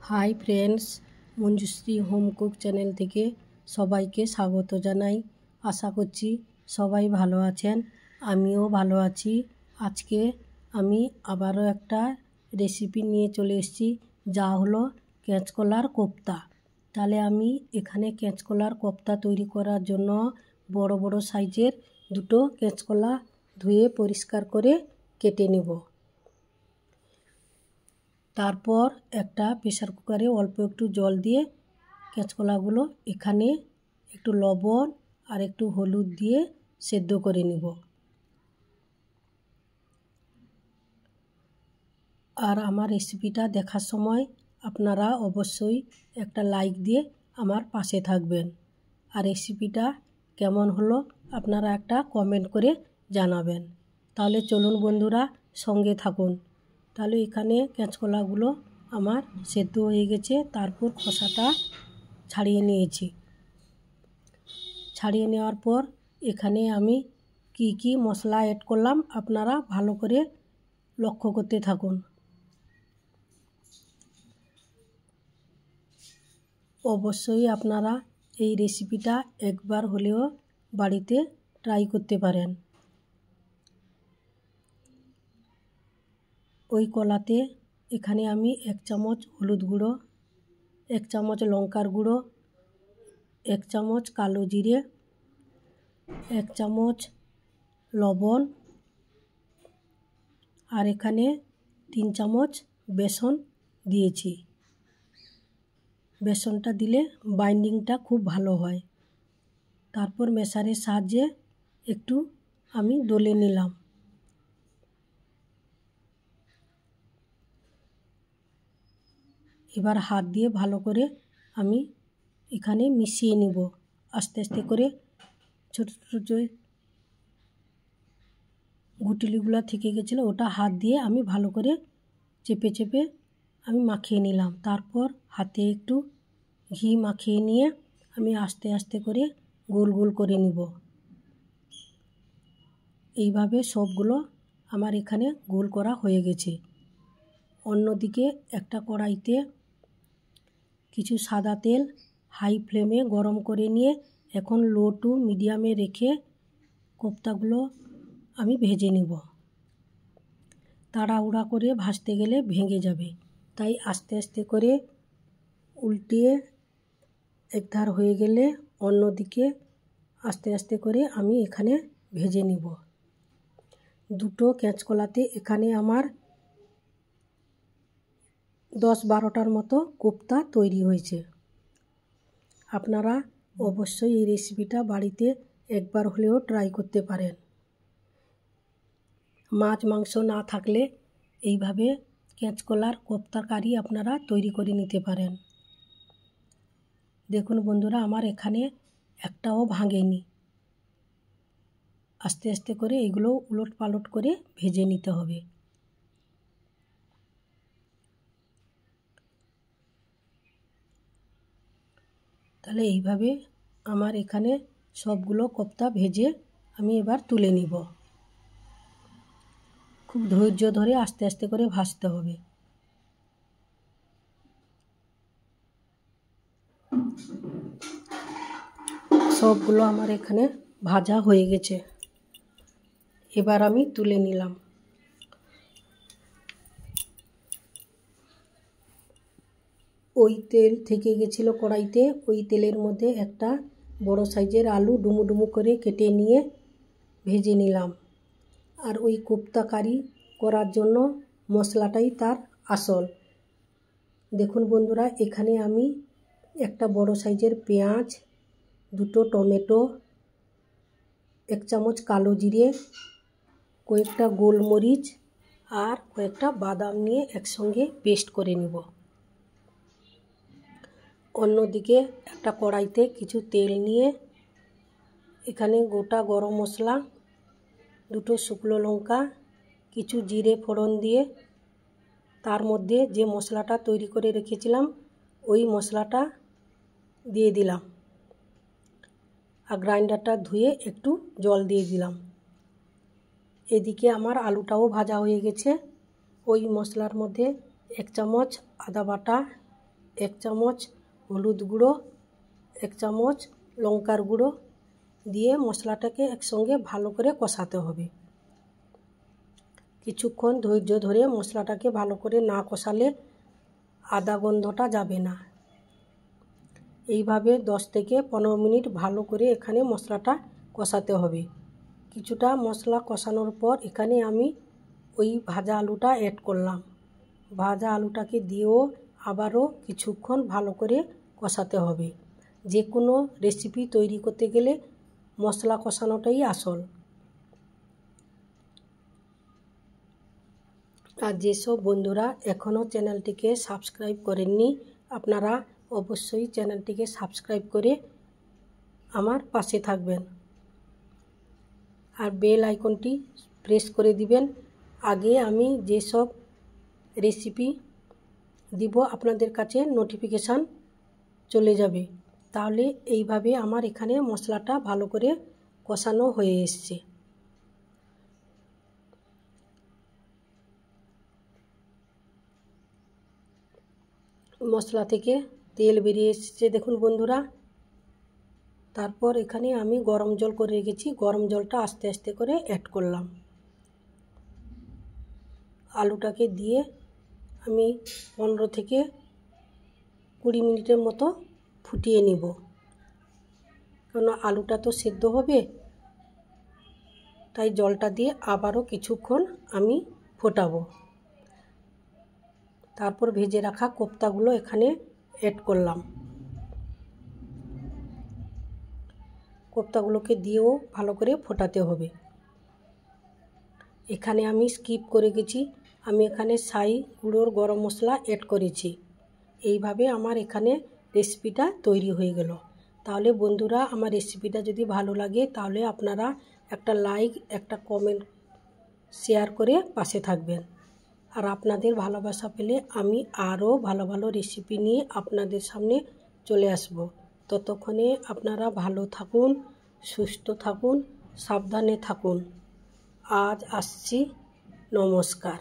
Hi friends, Manjushree home cook channel থেকে সবাইকে স্বাগত জানাই। আশা করছি সবাই ভালো আছেন, আমিও ভালো আছি। আজকে আমি আবারও একটা রেসিপি নিয়ে চলে এসেছি, যা হলো কাঁচকলার কোপ্তা। তাহলে আমি এখানে কাঁচকলার কোপ্তা তৈরি করার জন্য বড় বড় সাইজের দুটো কাঁচকলা ধুয়ে পরিষ্কার করে কেটে নেব। তারপর একটা প্রেসার কুকারে অল্প একটু জল দিয়ে কাঁচকলাগুলো এখানে একটু লবণ আর একটু হলুদ দিয়ে সেদ্ধ করে নিব। আর আমার রেসিপিটা দেখার সময় আপনারা অবশ্যই একটা লাইক দিয়ে আমার পাশে থাকবেন। আর রেসিপিটা কেমন হলো আপনারা একটা কমেন্ট করে জানাবেন। তাহলে চলুন বন্ধুরা, সঙ্গে থাকুন। তাহলে এখানে কাঁচকলাগুলো আমার সেদ্ধ হয়ে গেছে। তারপর খোসাটা ছাড়িয়ে নিয়েছি। ছাড়িয়ে নেওয়ার পর এখানে আমি কি মশলা অ্যাড করলাম আপনারা ভালো করে লক্ষ্য করতে থাকুন। অবশ্যই আপনারা এই রেসিপিটা একবার হলেও বাড়িতে ট্রাই করতে পারেন। ওই কলাতে এখানে আমি 1 চামচ হলুদ গুঁড়ো, 1 চামচ লঙ্কার গুঁড়ো, 1 চামচ কালো জিরে, 1 চামচ লবণ আর এখানে 3 চামচ বেসন দিয়েছি। বেসনটা দিলে বাইন্ডিংটা খুব ভালো হয়। তারপর মেশারের সাহায্যে একটু আমি ডলে নিলাম। এবার হাত দিয়ে ভালো করে আমি এখানে মিশিয়ে নিব। আস্তে আস্তে করে ছোট ছোট যে গুটলিগুলো থেকে গেছিলো ওটা হাত দিয়ে আমি ভালো করে চেপে চেপে আমি মাখিয়ে নিলাম। তারপর হাতে একটু ঘি মাখিয়ে নিয়ে আমি আস্তে আস্তে করে গোল গোল করে নিব। এইভাবে সবগুলো আমার এখানে গোল করা হয়ে গেছে। অন্যদিকে একটা কড়াইতে কিছু সাদা তেল হাই ফ্লেমে গরম করে নিয়ে এখন লো টু মিডিয়ামে রেখে কোপ্তাগুলো আমি ভেজে নেব। তাড়াহুড়া করে ভাজতে গেলে ভেঙে যাবে, তাই আস্তে আস্তে করে উল্টিয়ে একধার হয়ে গেলে অন্যদিকে আস্তে আস্তে করে আমি এখানে ভেজে নিব। দুটো কাঁচকলাতে এখানে আমার 10-12টার মতো কোপ্তা তৈরি হয়েছে। আপনারা অবশ্যই এই রেসিপিটা বাড়িতে একবার হলেও ট্রাই করতে পারেন। মাছ মাংস না থাকলে এইভাবে কাঁচকলার কোপ্তা কারি আপনারা তৈরি করে নিতে পারেন। দেখুন বন্ধুরা, আমার এখানে একটাও ভাঙেনি। আস্তে আস্তে করে এগুলো উলট পালট করে ভেজে নিতে হবে। তাহলে এইভাবে আমার এখানে সবগুলো কোপ্তা ভেজে আমি এবার তুলে নিব। খুব ধৈর্য ধরে আস্তে আস্তে করে ভাজতে হবে। সবগুলো আমার এখানে ভাজা হয়ে গেছে। এবার আমি তুলে নিলাম। ওই তেল থেকে গেছিলো কড়াইতে, ওই তেলের মধ্যে একটা বড় সাইজের আলু ডুমু ডুমু করে কেটে নিয়ে ভেজে নিলাম। আর ওই কোপ্তা কারি করার জন্য মশলাটাই তার আসল। দেখুন বন্ধুরা, এখানে আমি একটা বড় সাইজের পেঁয়াজ, দুটো টমেটো, 1 চামচ কালো জিরে, কয়েকটা গোলমরিচ আর কয়েকটা বাদাম নিয়ে একসঙ্গে পেস্ট করে নেব। অন্যদিকে একটা কড়াইতে কিছু তেল নিয়ে এখানে গোটা গরম মশলা, দুটো শুকনো লঙ্কা, কিছু জিরে ফোড়ন দিয়ে তার মধ্যে যে মশলাটা তৈরি করে রেখেছিলাম ওই মশলাটা দিয়ে দিলাম। আর গ্রাইন্ডারটা ধুয়ে একটু জল দিয়ে দিলাম। এদিকে আমার আলুটাও ভাজা হয়ে গেছে। ওই মশলার মধ্যে 1 চামচ আদা বাটা, 1 চামচ হলুদ গুঁড়ো, 1 চামচ লঙ্কার গুঁড়ো দিয়ে মশলাটাকে একসঙ্গে ভালো করে কষাতে হবে। কিছুক্ষণ ধৈর্য ধরে মশলাটাকে ভালো করে না কষালে আদা গন্ধটা যাবে না। এইভাবে 10 থেকে 15 মিনিট ভালো করে এখানে মশলাটা কষাতে হবে। কিছুটা মশলা কষানোর পর এখানে আমি ওই ভাজা আলুটা অ্যাড করলাম। ভাজা আলুটাকে দিয়েও আবারও কিছুক্ষণ ভালো করে কষাতে হবে। যে কোনো রেসিপি তৈরি করতে গেলে মশলা কষানোটাই আসল। আর যেসব বন্ধুরা এখনও চ্যানেলটিকে সাবস্ক্রাইব করেননি, আপনারা অবশ্যই চ্যানেলটিকে সাবস্ক্রাইব করে আমার পাশে থাকবেন আর বেল আইকনটি প্রেস করে দিবেন। আগে আমি যেসব রেসিপি দিব আপনাদের কাছে নোটিফিকেশান চলে যাবে। তাহলে এইভাবে আমার এখানে মশলাটা ভালো করে কষানো হয়ে এসছে। মশলা থেকে তেল বেরিয়ে এসেছে দেখুন বন্ধুরা। তারপর এখানে আমি গরম জল করে রেখেছি, গরম জলটা আস্তে আস্তে করে অ্যাড করলাম। আলুটাকে দিয়ে আমি 15 থেকে 20 মিনিটের মতো ফুটিয়ে নিব, কারণ আলুটা তো সেদ্ধ হবে, তাই জলটা দিয়ে আবারও কিছুক্ষণ আমি ফোটাবো। তারপর ভেজে রাখা কোপ্তাগুলো এখানে অ্যাড করলাম। কোপ্তাগুলোকে দিয়েও ভালো করে ফোটাতে হবে। এখানে আমি স্কিপ করে গেছি, আমি এখানে ছাই গুঁড়োর গরম মশলা অ্যাড করেছি। এইভাবে আমার এখানে রেসিপিটা তৈরি হয়ে গেল। তাহলে বন্ধুরা আমার রেসিপিটা যদি ভালো লাগে তাহলে আপনারা একটা লাইক, একটা কমেন্ট, শেয়ার করে পাশে থাকবেন। আর আপনাদের ভালোবাসা পেলে আমি আরও ভালো ভালো রেসিপি নিয়ে আপনাদের সামনে চলে আসব। ততক্ষণে আপনারা ভালো থাকুন, সুস্থ থাকুন, সাবধানে থাকুন। আজ আসছি, নমস্কার।